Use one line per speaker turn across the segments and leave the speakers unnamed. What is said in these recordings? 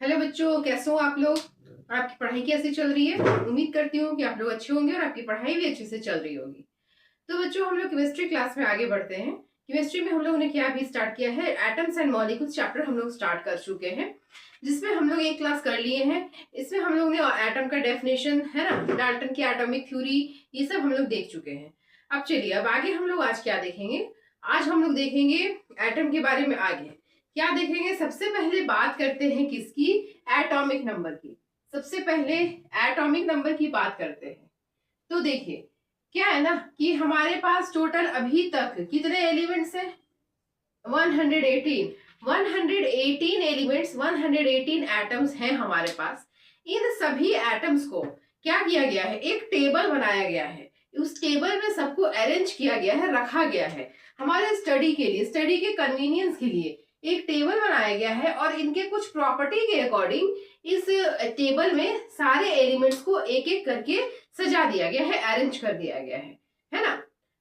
Hello बच्चों, कैसे हो आप लोग। आपकी पढ़ाई कैसी चल रही है। उम्मीद करती हूँ कि आप लोग अच्छे होंगे और आपकी पढ़ाई भी अच्छे से चल रही होगी। तो बच्चों, हम लोग केमिस्ट्री क्लास में आगे बढ़ते हैं। केमिस्ट्री में हम लोगों ने क्या भी स्टार्ट किया है, एटम्स एंड मॉलिक्यूल्स चैप्टर हम लोग स्टार्ट कर चुके हैं, जिसमें हम लोग एक क्लास कर लिए हैं। इसमें हम लोग ने एटम का डेफिनेशन है ना, डाल्टन की एटॉमिक थ्योरी, ये सब हम लोग देख चुके हैं। अब चलिए, अब आगे हम लोग आज क्या देखेंगे। आज हम लोग देखेंगे एटम के बारे में। आगे क्या देखेंगे, सबसे पहले बात करते हैं किसकी, एटॉमिक नंबर की। सबसे पहले एटॉमिक नंबर की बात करते हैं। तो देखिए, क्या है ना कि हमारे पास टोटल अभी तक कितने एलिमेंट्स हैं, 118। 118 एलिमेंट्स, 118 एटम्स हैं हमारे पास। इन सभी एटम्स को क्या किया गया है, एक टेबल बनाया गया है। उस टेबल में सबको अरेंज किया गया है, रखा गया है हमारे स्टडी के लिए, स्टडी के कन्वीनियंस के लिए एक टेबल बनाया गया है। और इनके कुछ प्रॉपर्टी के अकॉर्डिंग इस टेबल में सारे एलिमेंट्स को एक एक करके सजा दिया गया है, अरेंज कर दिया गया है ना।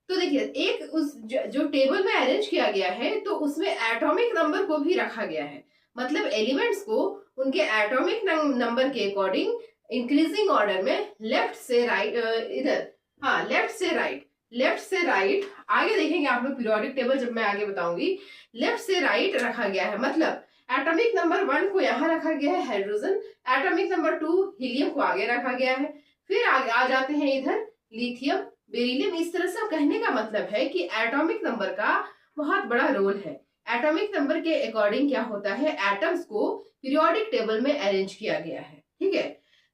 तो देखिए, एक उस जो टेबल में अरेंज किया गया है, तो उसमें एटॉमिक नंबर को भी रखा गया है। मतलब एलिमेंट्स को उनके एटॉमिक नंबर के अकॉर्डिंग इंक्रीजिंग ऑर्डर में लेफ्ट से राइट, इधर हाँ लेफ्ट से राइट आगे देखेंगे आप लोग पीरियोडिक टेबल जब मैं आगे बताऊंगी। लेफ्ट से राइट रखा गया है। मतलब एटॉमिक नंबर 1 को यहाँ रखा गया है हाइड्रोजन, एटॉमिक नंबर 2 हीलियम को आगे रखा गया है। फिर आगे आ जाते हैं इधर लिथियम, बेरिलियम। इस तरह से कहने का मतलब है कि एटॉमिक नंबर का बहुत बड़ा रोल है। एटॉमिक नंबर के अकॉर्डिंग क्या होता है, एटम्स को पीरियोडिक टेबल में अरेंज किया गया है। ठीक है,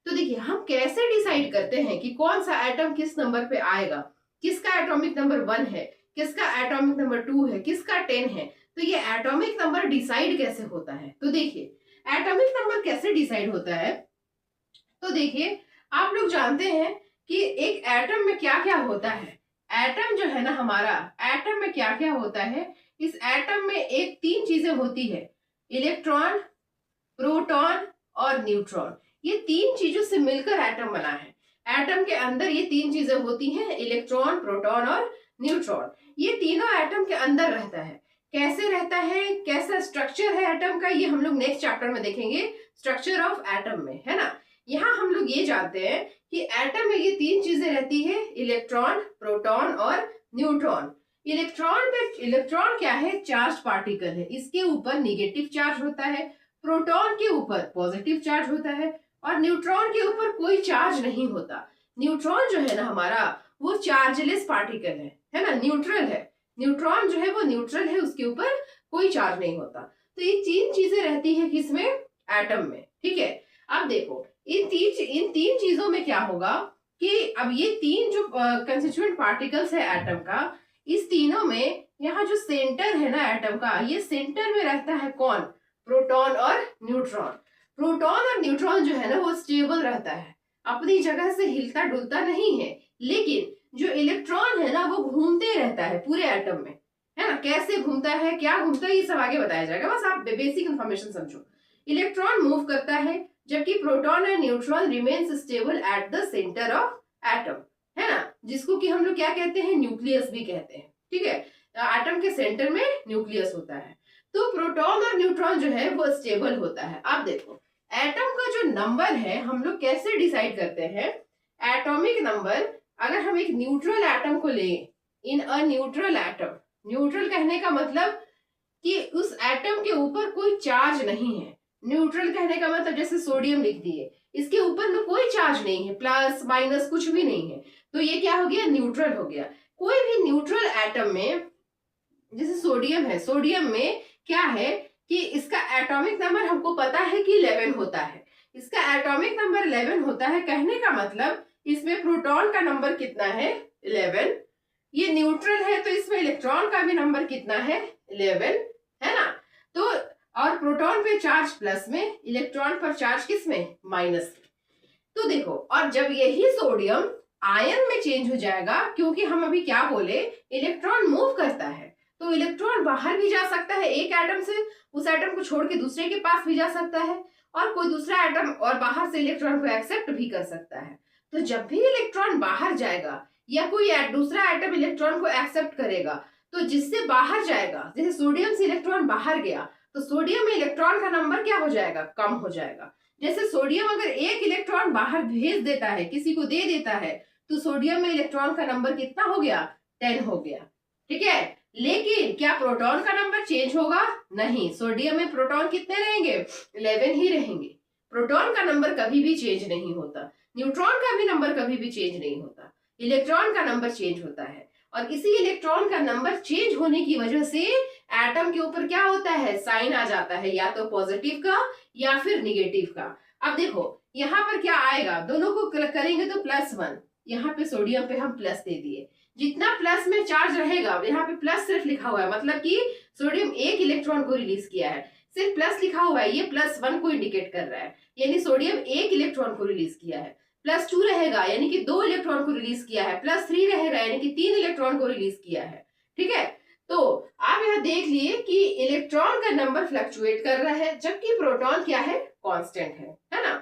तो देखिए हम कैसे डिसाइड करते हैं कि कौन सा एटम किस नंबर पे आएगा, किसका एटॉमिक नंबर 1 है, किसका एटॉमिक नंबर 2 है, किसका 10 है। तो ये एटॉमिक नंबर डिसाइड कैसे होता है, तो देखिए एटॉमिक नंबर कैसे डिसाइड होता है। तो देखिए, आप लोग जानते हैं कि एक एटम में क्या क्या होता है। एटम जो है ना हमारा, एटम में क्या क्या होता है, इस एटम में एक 3 चीजें होती है, इलेक्ट्रॉन, प्रोटॉन और न्यूट्रॉन। ये 3 चीजों से मिलकर एटम बना है। एटम के अंदर ये 3 चीजें होती हैं, इलेक्ट्रॉन, प्रोटॉन और न्यूट्रॉन। ये तीनों एटम के अंदर रहता है। कैसे रहता है, कैसा स्ट्रक्चर है एटम का, ये हम लोग नेक्स्ट चैप्टर में देखेंगे, स्ट्रक्चर ऑफ एटम में, है ना। यहाँ हम लोग ये जानते हैं कि एटम में ये 3 चीजें रहती है, इलेक्ट्रॉन, प्रोटॉन और न्यूट्रॉन। इलेक्ट्रॉन क्या है, चार्ज पार्टिकल है। इसके ऊपर निगेटिव चार्ज होता है, प्रोटॉन के ऊपर पॉजिटिव चार्ज होता है और न्यूट्रॉन के ऊपर कोई चार्ज नहीं होता। न्यूट्रॉन जो है ना हमारा, वो चार्जलेस पार्टिकल है ना, न्यूट्रल है। न्यूट्रॉन जो है वो न्यूट्रल है, उसके ऊपर कोई चार्ज नहीं होता। तो ये 3 चीजें रहती है किसमें, एटम में। ठीक है, अब देखो इन तीन चीजों में क्या होगा कि अब ये 3 जो कंस्टिट्यूएंट पार्टिकल्स है एटम का, इस तीनों में यहाँ जो सेंटर है ना एटम का, ये सेंटर में रहता है कौन, प्रोटॉन और न्यूट्रॉन। प्रोटॉन और न्यूट्रॉन जो है ना वो स्टेबल रहता है, अपनी जगह से हिलता डुलता नहीं है। लेकिन जो इलेक्ट्रॉन है ना वो घूमते रहता है पूरे एटम में, है ना। कैसे घूमता है, क्या घूमता है, ये सब आगे बताया जाएगा, बस आप बेसिक इंफॉर्मेशन समझो। इलेक्ट्रॉन मूव करता है, जबकि proton and neutron remains stable at the centre of atom, है ना, जिसको कि हम लोग क्या कहते हैं, न्यूक्लियस भी कहते हैं। ठीक है, एटम के सेंटर में न्यूक्लियस होता है। तो प्रोटॉन और न्यूट्रॉन जो है वो स्टेबल होता है। आप देखो एटम का जो नंबर है हम लोग कैसे डिसाइड करते हैं, एटॉमिक नंबर। अगर हम एक न्यूट्रल एटम को लें, इन अ न्यूट्रल एटम, न्यूट्रल कहने का मतलब कि उस एटम के ऊपर कोई चार्ज नहीं है। न्यूट्रल कहने का मतलब जैसे सोडियम लिख दिए, इसके ऊपर में कोई चार्ज नहीं है, प्लस माइनस कुछ भी नहीं है, तो ये क्या हो गया, न्यूट्रल हो गया। कोई भी न्यूट्रल एटम में, जैसे सोडियम है, सोडियम में क्या है कि इसका एटॉमिक नंबर हमको पता है कि 11 होता है। इसका एटॉमिक नंबर 11 होता है, कहने का मतलब इसमें प्रोटॉन का नंबर कितना है, 11। ये न्यूट्रल है तो इसमें इलेक्ट्रॉन का भी नंबर कितना है, 11, है ना। तो और प्रोटॉन पे चार्ज प्लस में, इलेक्ट्रॉन पर चार्ज किस में, माइनस में। तो देखो, और जब यही सोडियम आयन में चेंज हो जाएगा, क्योंकि हम अभी क्या बोले, इलेक्ट्रॉन मूव करता है, तो इलेक्ट्रॉन बाहर भी जा सकता है एक एटम से, उस एटम को छोड़ के दूसरे के पास भी जा सकता है, और कोई दूसरा एटम और बाहर से इलेक्ट्रॉन को एक्सेप्ट भी कर सकता है। तो जब भी इलेक्ट्रॉन बाहर जाएगा या कोई दूसरा एटम इलेक्ट्रॉन को एक्सेप्ट करेगा, तो जिससे बाहर जाएगा, जैसे सोडियम से इलेक्ट्रॉन बाहर गया, तो सोडियम में इलेक्ट्रॉन का नंबर क्या हो जाएगा, कम हो जाएगा। जैसे सोडियम अगर एक इलेक्ट्रॉन बाहर भेज देता है, किसी को दे देता है, तो सोडियम में इलेक्ट्रॉन का नंबर कितना हो गया, 10 हो गया। ठीक है, लेकिन क्या प्रोटॉन का नंबर चेंज होगा, नहीं, सोडियम में प्रोटॉन कितने रहेंगे, 11 ही रहेंगे। प्रोटॉन का नंबर कभी भी चेंज नहीं होता, न्यूट्रॉन का भी नंबर कभी भी चेंज नहीं होता, इलेक्ट्रॉन का नंबर चेंज होता है। और इसी इलेक्ट्रॉन का नंबर चेंज होने की वजह से एटम के ऊपर क्या होता है, साइन आ जाता है, या तो पॉजिटिव का या फिर निगेटिव का। अब देखो यहाँ पर क्या आएगा, दोनों को करेंगे तो +1, यहाँ पे सोडियम पे हम प्लस दे दिए, जितना प्लस में चार्ज रहेगा, यहाँ पे प्लस सिर्फ लिखा हुआ है, मतलब कि सोडियम एक इलेक्ट्रॉन को रिलीज किया है, सिर्फ प्लस लिखा हुआ है, ये +1 को इंडिकेट कर रहा है, यानी सोडियम एक इलेक्ट्रॉन को रिलीज किया है। +2 रहेगा यानी कि 2 इलेक्ट्रॉन को रिलीज किया है, +3 रहेगा यानी कि 3 इलेक्ट्रॉन को रिलीज किया है। ठीक है, तो आप यहाँ देख लिए कि इलेक्ट्रॉन का नंबर फ्लक्चुएट कर रहा है, जबकि प्रोटॉन क्या है, कांस्टेंट है ना।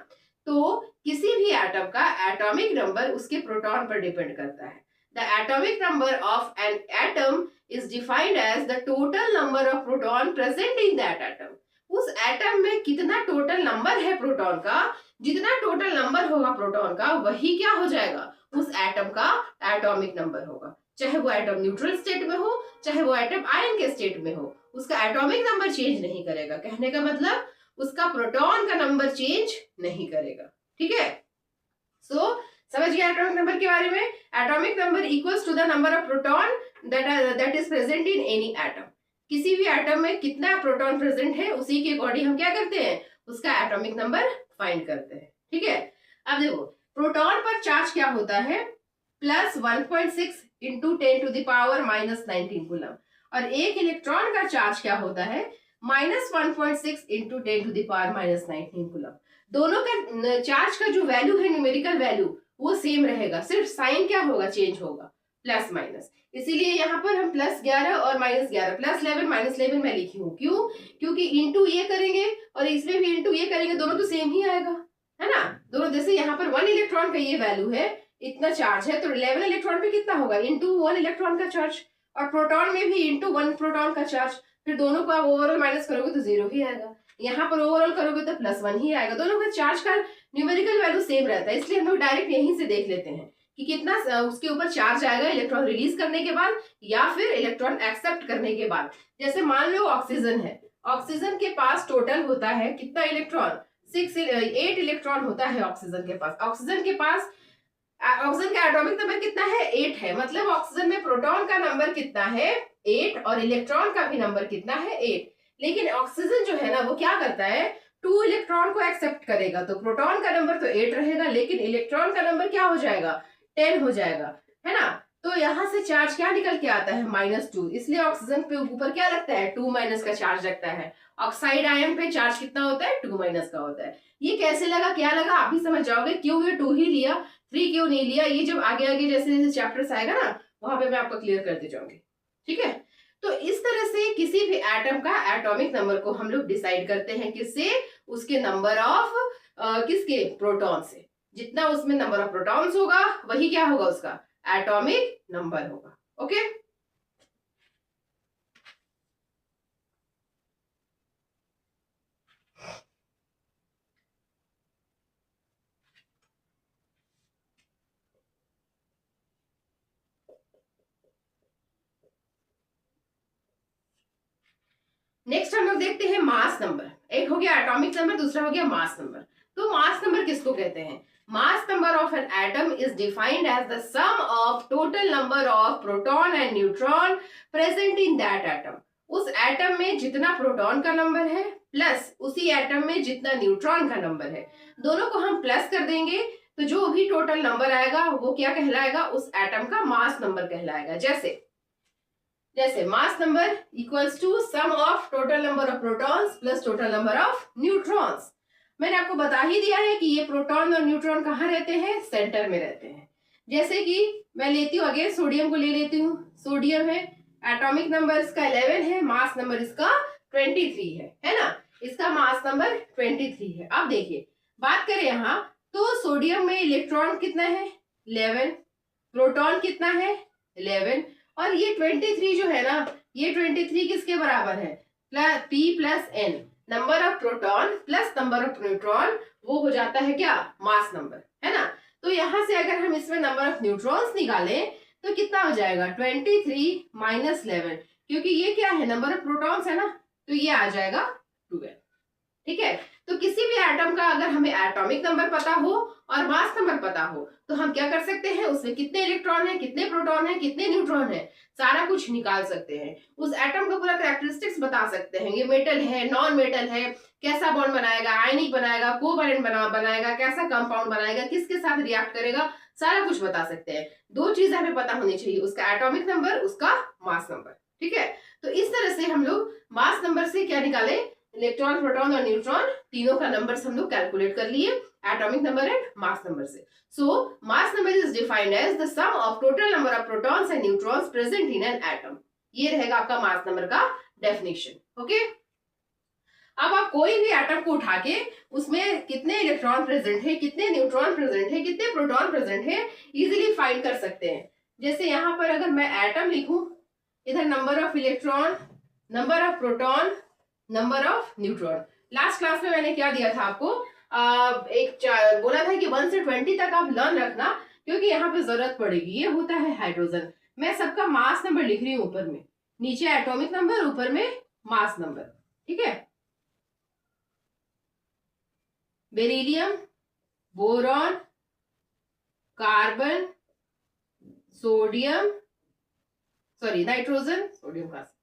तो किसी भी एटम का एटॉमिक नंबर उसके प्रोटॉन पर डिपेंड करता है। The atomic number of an atom is defined as the total number of proton present in that atom. उस एटम में कितना टोटल नंबर है प्रोटॉन का, जितना टोटल नंबर होगा प्रोटॉन का, वही क्या हो जाएगा, उस एटम का एटॉमिक नंबर होगा। चाहे वो एटम न्यूट्रल स्टेट में हो, चाहे वो एटम आयन के स्टेट में हो, उसका एटॉमिक नंबर चेंज नहीं करेगा। कहने का मतलब उसका प्रोटॉन का नंबर चेंज नहीं करेगा। ठीक है, सो समझ गया एटॉमिक नंबर के बारे में। Atomic number equals to the number of proton that is present in any atom. किसी भी एटम में कितना प्रोटॉन प्रेजेंट है, उसी के अकॉर्डिंग हम क्या करते हैं, उसका एटॉमिक नंबर फाइंड करते हैं। ठीक है, अब देखो प्रोटॉन पर चार्ज क्या होता है, +1.6 इंटू 10⁻⁻19 कूलम, और एक इलेक्ट्रॉन का चार्ज क्या होता है, -1.6 इंटू 10⁻⁻19 कूलम। दोनों का चार्ज का जो वैल्यू है, न्यूमेरिकल वैल्यू, वो सेम रहेगा, सिर्फ साइन क्या होगा, चेंज होगा, प्लस माइनस। इसीलिए यहाँ पर हम +11 और -11, +11 -11 मैं लिखी हूँ, क्यों, क्योंकि इंटू ये करेंगे और इसमें भी इंटू ये करेंगे, दोनों तो सेम ही आएगा, है ना। दोनों जैसे यहाँ पर 1 इलेक्ट्रॉन का ये वैल्यू है, इतना चार्ज है, तो 11 इलेक्ट्रॉन पे कितना होगा, इंटू 1 इलेक्ट्रॉन का चार्ज, और प्रोटॉन में भी इंटू 1 प्रोटॉन का चार्ज, फिर दोनों को आप ओवरऑल माइनस करोगे तो 0 ही आएगा, यहाँ पर ओवरऑल करोगे तो +1 ही आएगा। दोनों का चार्ज का न्यूमेरिकल वैल्यू सेम रहता है, इसलिए हम लोग डायरेक्ट यहीं से देख लेते हैं कि कितना उसके ऊपर चार्ज आएगा इलेक्ट्रॉन रिलीज करने के बाद या फिर इलेक्ट्रॉन एक्सेप्ट करने के बाद। जैसे मान लो ऑक्सीजन है, ऑक्सीजन के पास टोटल होता है कितना इलेक्ट्रॉन, 8 इलेक्ट्रॉन होता है ऑक्सीजन के पास। ऑक्सीजन का एटॉमिक नंबर कितना है, 8 है, मतलब ऑक्सीजन में प्रोटॉन का नंबर कितना है, 8, और इलेक्ट्रॉन का भी नंबर कितना है, 8। लेकिन ऑक्सीजन जो है ना, वो क्या करता है, 2 इलेक्ट्रॉन को एक्सेप्ट करेगा, तो प्रोटॉन का नंबर तो 8 रहेगा, लेकिन इलेक्ट्रॉन का नंबर क्या हो जाएगा, 10 हो जाएगा, है ना। तो यहाँ से चार्ज क्या निकल के आता है, -2, इसलिए ऑक्सीजन पे ऊपर क्या लगता है, 2- का चार्ज लगता है। ऑक्साइड आयन पे चार्ज कितना होता है, 2- का होता है। ये कैसे लगा, क्या लगा, आप भी समझ जाओगे, क्यों ये 2 ही लिया, 3 क्यों नहीं लिया, ये जब आगे आगे जैसे जैसे चैप्टर्स आएगा ना, वहां पे मैं आपको क्लियर करते जाऊंगी। ठीक है, तो इस तरह से किसी भी एटम का एटॉमिक नंबर को हम लोग डिसाइड करते हैं, किससे, उसके नंबर ऑफ किसके, प्रोटॉन से। जितना उसमें नंबर ऑफ प्रोटॉन्स होगा, वही क्या होगा, उसका एटॉमिक नंबर होगा। ओके, नेक्स्ट हम लोग देखते हैं मास नंबर। एक हो गया एटॉमिक नंबर, दूसरा हो गया मास नंबर। तो मास नंबर किसको कहते हैं, mass number of an atom is defined as the sum of total number of proton and neutron present in that atom. उस एटम में जितना प्रोटॉन का नंबर है प्लस उसी एटम में जितना न्यूट्रॉन का नंबर है, दोनों को हम प्लस कर देंगे, तो जो भी टोटल नंबर आएगा वो क्या कहलाएगा, उस एटम का मास नंबर कहलाएगा। जैसे mass number equals to sum of total number of protons plus total number of neutrons. मैंने आपको बता ही दिया है कि ये प्रोटॉन और न्यूट्रॉन कहाँ रहते हैं, सेंटर में रहते हैं। जैसे कि मैं लेती हूँ, अगेन सोडियम को ले लेती हूँ, सोडियम है, एटॉमिक नंबर इसका 11 है, मास नंबर इसका 23 है ना, इसका मास नंबर 23 है। अब देखिए बात करें यहाँ, तो सोडियम में इलेक्ट्रॉन कितना है, 11, प्रोटॉन कितना है, 11, और ये 23 जो है ना, ये 23 किसके बराबर है, P plus n, number of proton plus number of neutron, वो हो जाता है क्या, मास नंबर, है ना। तो यहां से अगर हम इसमें नंबर ऑफ न्यूट्रॉन्स निकालें तो कितना हो जाएगा 23 माइनस 11, क्योंकि ये क्या है, नंबर ऑफ प्रोटॉन्स है ना, तो ये आ जाएगा 12। ठीक है, तो किसी भी एटम का अगर हमें एटॉमिक नंबर पता हो और मास नंबर पता हो तो हम क्या कर सकते हैं, उसमें कितने इलेक्ट्रॉन है, कितने प्रोटॉन है, कितने न्यूट्रॉन है, सारा कुछ निकाल सकते हैं। उस एटम का पूरा कैरेक्टरिस्टिक्स बता सकते हैं, ये मेटल है, नॉन मेटल है, कैसा बॉन्ड बनाएगा, आयनिक बनाएगा, कोवैलेंट बनाएगा, कैसा कंपाउंड बनाएगा, किसके साथ रिएक्ट करेगा, सारा कुछ बता सकते हैं। दो चीजें हमें पता होनी चाहिए, उसका एटॉमिक नंबर, उसका मास नंबर। ठीक है, तो इस तरह से हम लोग मास नंबर से क्या निकाले, इलेक्ट्रॉन, प्रोटॉन और न्यूट्रॉन तीनों का नंबर हम लोग कैलकुलेट कर लिए atomic number and mass number से। So mass number is defined as the sum of total number of protons and neutrons present in an atom. ये रहेगा आपका मास नंबर का डेफिनेशन। ओके, अब आप कोई भी एटम को उठा के उसमें कितने इलेक्ट्रॉन प्रेजेंट है, कितने न्यूट्रॉन प्रेजेंट है, कितने प्रोटॉन प्रेजेंट है, इजीली फाइंड कर सकते हैं। जैसे यहां पर अगर मैं एटम लिखूं, इधर number of electron, number of proton, number of neutron. Last class में मैंने क्या दिया था आपको, बोला था कि 1 से 20 तक आप लर्न रखना, क्योंकि यहाँ पे जरूरत पड़ेगी। ये होता है हाइड्रोजन, मैं सबका मास नंबर लिख रही हूँ, ऊपर में, नीचे एटॉमिक नंबर, ऊपर में मास नंबर। ठीक है, beryllium, boron, carbon, nitrogen, sodium खास।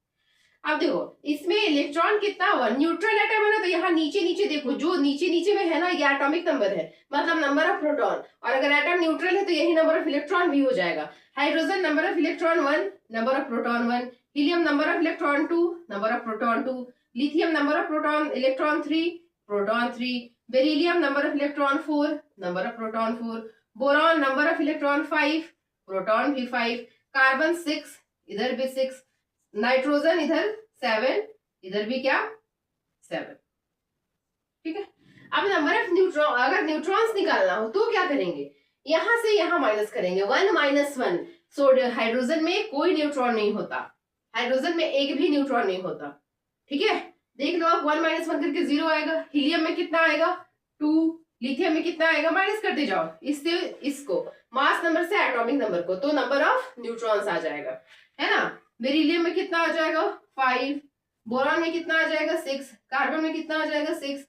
अब देखो इसमें इलेक्ट्रॉन कितना हुआ, न्यूट्रल एटम है ना, तो यहाँ नीचे नीचे देखो, जो नीचे नीचे में है ना, ये एटॉमिक नंबर है, मतलब नंबर ऑफ प्रोटॉन, और अगर एटम न्यूट्रल है तो यही नंबर ऑफ इलेक्ट्रॉन भी हो जाएगा। Hydrogen number of electron 1, number of proton 1, helium number of electron 2, number of proton 2, lithium number of proton electron 3, proton 3, beryllium number of electron 4, number of proton 4, boron number of electron 5, proton भी 5, carbon 6, इधर भी 6, nitrogen इधर 7, इधर भी क्या 7। ठीक है, अब नंबर ऑफ न्यूट्रॉन, अगर न्यूट्रॉन्स निकालना हो तो क्या करेंगे, यहां से यहां माइनस करेंगे, 1 माइनस 1। हाइड्रोजन में कोई न्यूट्रॉन नहीं होता, हाइड्रोजन में एक भी न्यूट्रॉन नहीं होता। ठीक है, देख लो आप, 1 माइनस 1 करके 0 आएगा। हीलियम में कितना आएगा 2, लिथियम में कितना आएगा, माइनस करते जाओ, इससे इसको मास नंबर से एटॉमिक नंबर को, तो नंबर ऑफ न्यूट्रॉन्स आ जाएगा, है ना। बेरिलियम में कितना आ जाएगा 5, बोरॉन में कितना आ जाएगा 6, कार्बन में कितना आ जाएगा 6,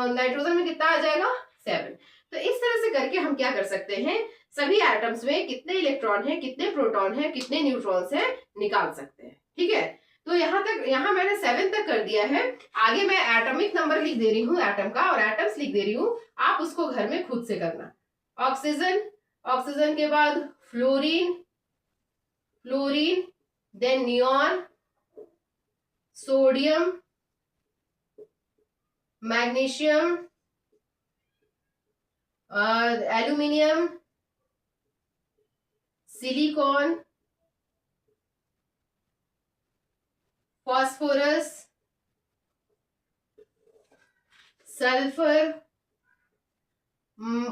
नाइट्रोजन में कितना आ जाएगा 7। तो इस तरह से करके हम क्या कर सकते हैं, सभी एटम्स में कितने इलेक्ट्रॉन है, कितने प्रोटॉन है, कितने न्यूट्रॉन्स है, निकाल सकते हैं। ठीक है, तो यहाँ मैंने 7 तक कर दिया है। आगे मैं एटॉमिक नंबर लिख दे रही हूँ एटम का, और एटम्स लिख दे रही हूँ, आप उसको घर में खुद से करना। ऑक्सीजन, ऑक्सीजन के बाद fluorine, then neon, sodium, magnesium, aluminium, silicon, phosphorus, sulphur,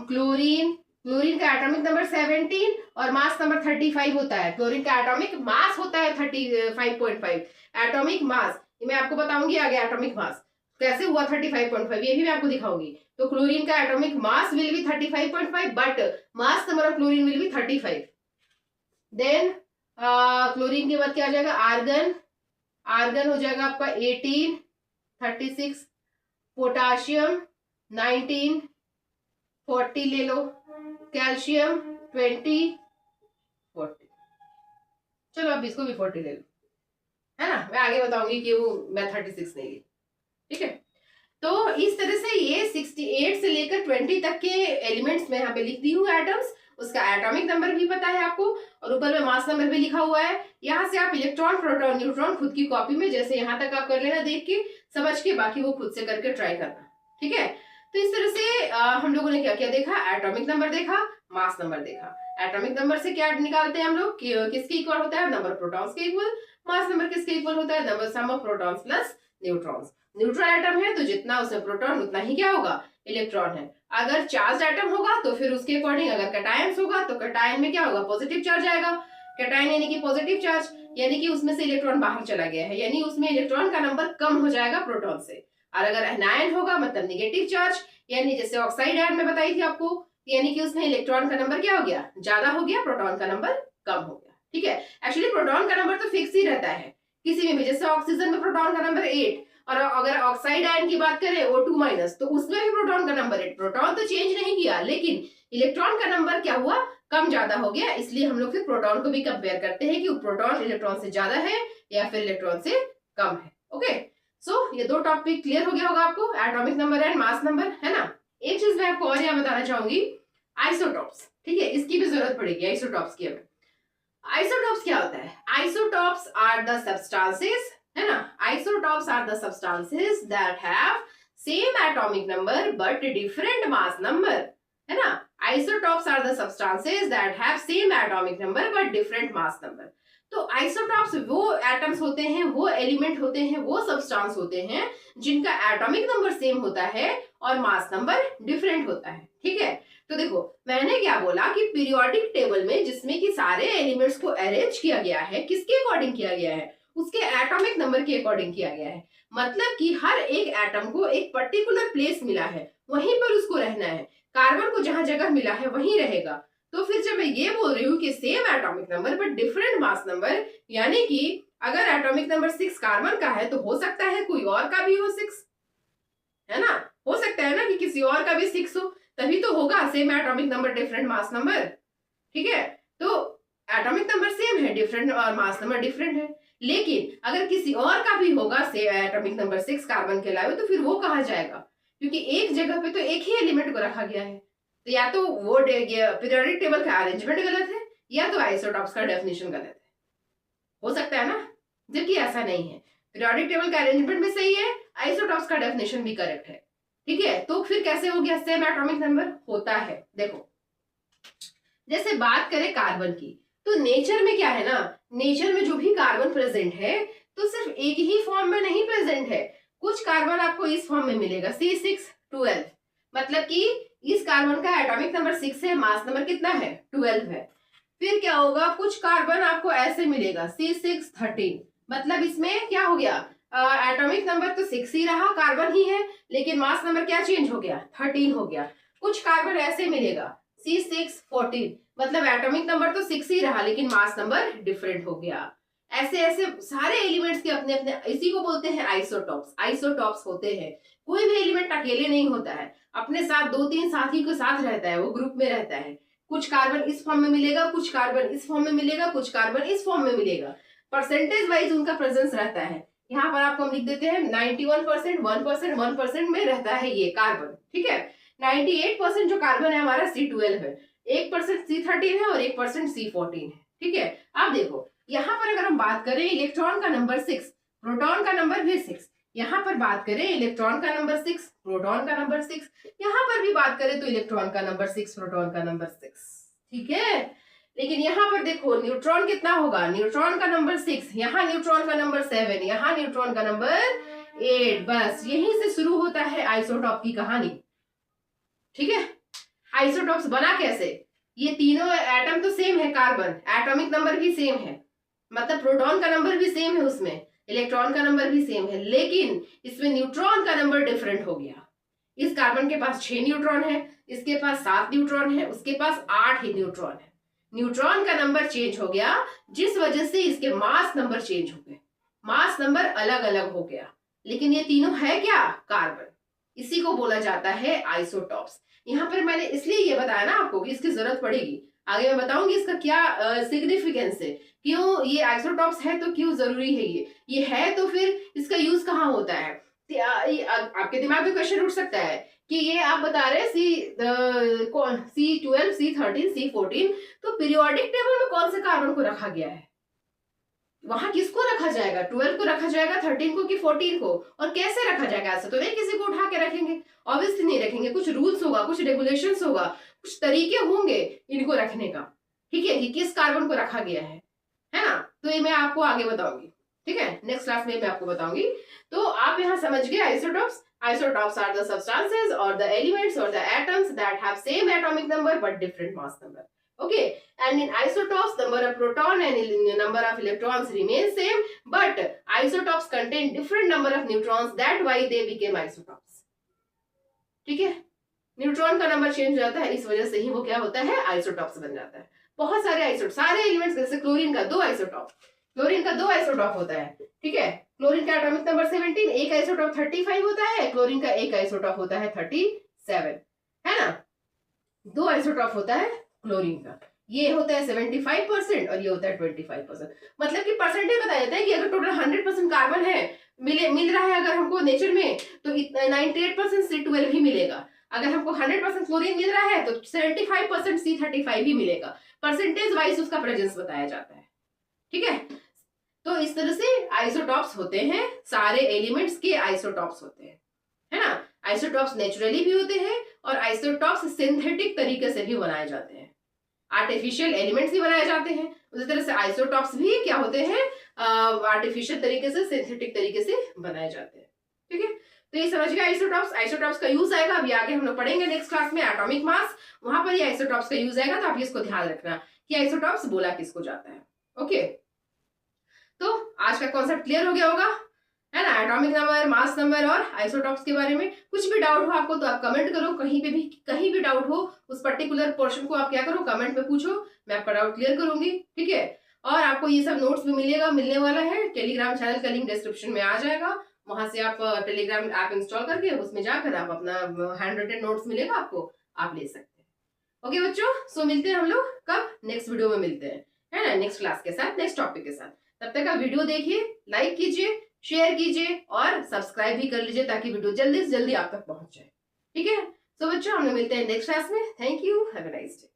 chlorine. Chlorine का एटॉमिक नंबर 17 और मास नंबर 35 होता है। क्लोरीन का एटॉमिक मास होता है 35.5, एटॉमिक मास मैं आपको बताऊंगी आगे। एटॉमिक मास कैसे हुआ 35.5 ये भी मैं आपको दिखाऊंगी। तो क्लोरीन का atomic mass will be 35.5 but mass number of chlorine will be 35। Then chlorine के बाद क्या आ जाएगा, आर्गन, आर्गन हो जाएगा आपका 18, 36, पोटाशियम 19, 40 ले लो, कैल्शियम 20, 40, चलो अब इसको भी 40 ले लो, है ना। मैं आगे बताऊंगी कि वो मैं 36 नहीं ली। ठीक है, तो इस तरह से ये 68 से लेकर 20 तक के एलिमेंट्स में यहाँ पे लिख दी हूँ एटम्स। उसका एटॉमिक नंबर भी पता है आपको, और ऊपर में मास नंबर भी लिखा हुआ है। यहाँ से आप इलेक्ट्रॉन, प्रोटॉन, न्यूट्रॉन खुद की कॉपी में जैसे यहाँ तक आप कर लेना, देख के समझ के, बाकी वो खुद से करके ट्राई करना। ठीक है, तो इस तरह से हम लोगों ने क्या क्या देखा, एटॉमिक नंबर देखा, मास नंबर देखा। एटॉमिक नंबर से क्या निकालते हैं हम लोग, किसके इक्वल होता है, नंबर ऑफ प्रोटॉन्स के इक्वल। मास नंबर किसके इक्वल होता है, number sum of protons plus neutrons. Neutral atom है तो जितना उसमें प्रोटॉन उतना ही क्या होगा, इलेक्ट्रॉन है। अगर चार्ज एटम होगा तो फिर उसके अकॉर्डिंग, अगर कैटायंस होगा तो कैटायन में क्या होगा, पॉजिटिव चार्ज आएगा। कैटायन यानी कि पॉजिटिव चार्ज, यानी कि उसमें से इलेक्ट्रॉन बाहर चला गया है, यानी उसमें इलेक्ट्रॉन का नंबर कम हो जाएगा प्रोटॉन से। और अगर एनायन होगा मतलब निगेटिव चार्ज, यानी जैसे ऑक्साइड आयन में बताई थी आपको, यानी कि उसमें इलेक्ट्रॉन का नंबर क्या हो गया, ज्यादा हो गया, प्रोटॉन का नंबर कम हो गया। ठीक है, एक्चुअली प्रोटॉन का नंबर तो फिक्स ही रहता है किसी में भी, जैसे ऑक्सीजन में प्रोटॉन का नंबर 8, और अगर ऑक्साइड आयन की बात करें O2 माइनस, तो उसमें भी प्रोटॉन का नंबर 8, प्रोटॉन तो चेंज नहीं किया, लेकिन इलेक्ट्रॉन का नंबर क्या हुआ, कम ज्यादा हो गया। इसलिए हम लोग फिर प्रोटॉन को भी कंपेयर करते हैं कि प्रोटॉन इलेक्ट्रॉन से ज्यादा है या फिर इलेक्ट्रॉन से कम है। ओके, सो ये दो टॉपिक क्लियर हो गया होगा आपको, atomic number and mass number, है ना। एक चीज मैं आपको और यहाँ बताना चाहूंगी, आइसोटॉप्स। ठीक है, इसकी भी जरूरत पड़ेगी आइसोटॉप्स की हमें। आइसोटॉप्स क्या होता है, आइसोटॉप्स आर द सब्सटेंसेस, है ना, isotopes are the substances that have same atomic number but different mass number, है ना। Isotopes are the substances that have same atomic number but different mass number. तो isotopes वो atoms होते हैं, वो element होते हैं, वो सब्सटेंस होते हैं जिनका एटॉमिक नंबर सेम होता है और मास नंबर डिफरेंट होता है। ठीक है, तो देखो मैंने क्या बोला कि पीरियोडिक टेबल में जिसमें कि सारे एलिमेंट्स को अरेंज किया गया है, किसके अकॉर्डिंग किया गया है, उसके एटॉमिक नंबर के अकॉर्डिंग किया गया है। मतलब कि हर एक एटम को एक पर्टिकुलर प्लेस मिला है, वहीं पर उसको रहना है, कार्बन को जहां जगह मिला है वहीं रहेगा। तो फिर जब मैं ये बोल रही हूँ कि same atomic number but different mass number, यानी कि अगर एटॉमिक नंबर 6 कार्बन का है तो हो सकता है कोई और का भी हो 6, है ना, हो सकता है ना कि किसी और का भी 6 हो, तभी तो होगा same atomic number different mass number. ठीक है, तो एटॉमिक नंबर सेम है, डिफरेंट और मास नंबर डिफरेंट है, लेकिन अगर किसी और का भी होगा सेम एटॉमिक नंबर 6 कार्बन के अलावा, तो फिर वो कहा जाएगा, क्योंकि एक जगह पे तो एक ही एलिमेंट को रखा गया है। तो या तो वो पीरियोडिक टेबल का अरेंजमेंट गलत है, या तो आइसोटॉप्स का डेफिनेशन गलत है, हो सकता है ना, जबकि ऐसा नहीं है, पीरियोडिक टेबल का अरेंजमेंट भी सही है, आइसोटॉप्स का डेफिनेशन भी करेक्ट है। ठीक है, तो फिर कैसे हो गया सेम एटॉमिक नंबर, होता है। देखो जैसे बात करें कार्बन की, तो नेचर में क्या है ना, नेचर में जो भी कार्बन प्रेजेंट है तो सिर्फ एक ही फॉर्म में नहीं प्रेजेंट है, कुछ कार्बन आपको इस फॉर्म में मिलेगा C612, मतलब कि इस कार्बन का एटॉमिक नंबर 6 है, मास नंबर कितना है 12 है। फिर क्या होगा, कुछ कार्बन आपको ऐसे मिलेगा C613, मतलब इसमें क्या हो गया, एटॉमिक नंबर तो 6 ही रहा, कार्बन ही है, लेकिन मास नंबर क्या चेंज हो गया, 13 हो गया। कुछ कार्बन ऐसे मिलेगा C614, मतलब एटॉमिक नंबर तो 6 ही रहा लेकिन मास नंबर डिफरेंट हो गया। ऐसे ऐसे सारे एलिमेंट्स के अपने अपने, इसी को बोलते हैं आइसोटॉप्स। आइसोटॉप्स होते हैं, कोई भी एलिमेंट अकेले नहीं होता है, अपने साथ 2-3 साथी के साथ रहता है, वो ग्रुप में रहता है। कुछ कार्बन इस फॉर्म में मिलेगा, कुछ कार्बन इस फॉर्म में मिलेगा, कुछ कार्बन इस फॉर्म में मिलेगा, परसेंटेज वाइज उनका प्रेजेंस रहता है। यहाँ पर आपको हम लिख देते हैं 91%, 1%, 1% में रहता है ये कार्बन। ठीक है, 98% जो कार्बन है हमारा C12 है, 1% C13 है और 1% C14 है। ठीक है, अब देखो यहाँ पर अगर हम बात करें इलेक्ट्रॉन का नंबर 6, प्रोटॉन का नंबर भी 6, यहाँ पर बात करें इलेक्ट्रॉन का नंबर 6, प्रोटॉन का नंबर 6, यहाँ पर भी बात करें तो इलेक्ट्रॉन का नंबर 6, प्रोटॉन का नंबर 6। ठीक है, लेकिन यहाँ पर देखो न्यूट्रॉन कितना होगा, न्यूट्रॉन का नंबर 6, यहाँ न्यूट्रॉन का नंबर 7, यहाँ न्यूट्रॉन का नंबर 8, बस यहीं से शुरू होता है आइसोटॉप की कहानी। ठीक है, आइसोटॉप्स बना कैसे, ये तीनों एटम तो सेम है, कार्बन एटॉमिक नंबर भी सेम है, मतलब प्रोटॉन का नंबर भी सेम है, उसमें इलेक्ट्रॉन का नंबर भी सेम है, लेकिन इसमें न्यूट्रॉन का नंबर डिफरेंट हो गया। इस कार्बन के पास 6 न्यूट्रॉन है, इसके पास 7 न्यूट्रॉन है, उसके पास 8 ही न्यूट्रॉन है। न्यूट्रॉन का नंबर चेंज हो गया, जिस वजह से इसके मास नंबर चेंज हो गए, मास नंबर अलग अलग हो गया, लेकिन ये तीनों है क्या, कार्बन। इसी को बोला जाता है आइसोटॉप्स। यहाँ पर मैंने इसलिए ये बताया ना आपको कि इसकी जरूरत पड़ेगी, आगे मैं बताऊंगी इसका क्या सिग्निफिकेंस है, क्यों ये आइसोटॉप्स है तो क्यों जरूरी है, ये है तो फिर इसका यूज कहाँ होता है। आपके दिमाग में क्वेश्चन उठ सकता है कि ये आप बता रहे C12, C13, C14, तो पीरियोडिक टेबल में कौन से कार्बन को रखा गया है, वहां किसको रखा जाएगा, 12 को रखा जाएगा, 13 को कि 14 को, और कैसे रखा जाएगा, ऐसा तो नहीं किसी को उठा के रखेंगे, ऑब्वियसली नहीं रखेंगे, कुछ रूल्स होगा, कुछ रेगुलेशंस होगा, कुछ तरीके होंगे इनको रखने का। ठीक है, कि किस कार्बन को रखा गया है ना, तो ये मैं आपको आगे बताऊंगी। ठीक है, नेक्स्ट क्लास में मैं आपको बताऊंगी। तो आप यहाँ समझ गए isotopes. Isotopes are the substances or the elements or the atoms that have same atomic number but different mass number. Okay, and in isotopes, number of proton and number of electrons remain same, but isotopes contain different number of neutrons. That why they became isotopes. ठीक है, neutron का number change हो जाता है, इस वजह से ही वो क्या होता है, आइसोटॉप्स बन जाता है। बहुत सारे आइसोटॉप, सारे एलिमेंट्स, जैसे क्लोरीन का 2 आइसोटॉप, क्लोरीन का 2 आइसोटॉप होता है, ठीक है। क्लोरीन का एटॉमिक नंबर 17, एक आइसोटॉप 35 होता है, क्लोरीन का एक आइसोटॉप होता है 37, है ना। 2 आइसोटॉप होता है क्लोरीन का, ये होता है 75% और ये होता है 25%। मतलब कि परसेंटेज बताया जाता है कि अगर टोटल 100% कार्बन है, मिल रहा है अगर हमको नेचर में, तो 98% C12 ही मिलेगा। अगर हमको 100% क्लोरीन मिल रहा है तो 75% C35 ही मिलेगा। परसेंटेज वाइज उसका प्रेजेंस बताया जाता है, ठीक है। तो इस तरह से आइसोटॉप्स होते हैं, सारे एलिमेंट्स के आइसोटॉप्स होते हैं, है ना। आइसोटॉप्स नेचुरली भी होते हैं और आइसोटॉप्स सिंथेटिक तरीके से भी बनाए जाते हैं, आर्टिफिशियल एलिमेंट्स भी बनाए जाते हैं। उसी तरह से आइसोटॉप्स भी क्या होते हैं, आर्टिफिशियल तरीके से, सिंथेटिक तरीके से बनाए जाते हैं, ठीक है। तो ये समझ गए आइसोटॉप्स। आइसोटॉप्स का यूज आएगा, अभी आगे हम लोग पढ़ेंगे नेक्स्ट क्लास में एटॉमिक मास, वहां पर ये आइसोटॉप्स का यूज आएगा, तो आप इसको ध्यान रखना कि आइसोटॉप्स बोला किसको जाता है। ओके, तो आज का कॉन्सेप्ट क्लियर हो गया होगा, है ना, एटॉमिक नंबर, मास नंबर और आइसोटॉप्स के बारे में। कुछ भी डाउट हो आपको तो आप कमेंट करो, कहीं भी डाउट हो उस पर्टिकुलर पोर्शन को आप क्या करो, कमेंट में पूछो, मैं आपका डाउट क्लियर करूंगी, ठीक है। और आपको ये सब नोट्स भी मिलने वाला है, टेलीग्राम चैनल का लिंक डिस्क्रिप्शन में आ जाएगा, वहां से आप टेलीग्राम ऐप इंस्टॉल करके उसमें जाकर आप अपना हैंड रिटन नोट्स मिलेगा आपको, आप ले सकते हैं। ओके बच्चों, सो मिलते हैं हम लोग कब, नेक्स्ट वीडियो में मिलते हैं, है ना, नेक्स्ट क्लास के साथ, नेक्स्ट टॉपिक के साथ। तब तक आप वीडियो देखिए, लाइक कीजिए, शेयर कीजिए और सब्सक्राइब भी कर लीजिए ताकि वीडियो जल्दी से जल्दी आप तक पहुंच जाए, ठीक है। सो बच्चों, हम लोग मिलते हैं नेक्स्ट क्लास में। Thank you, have a nice day.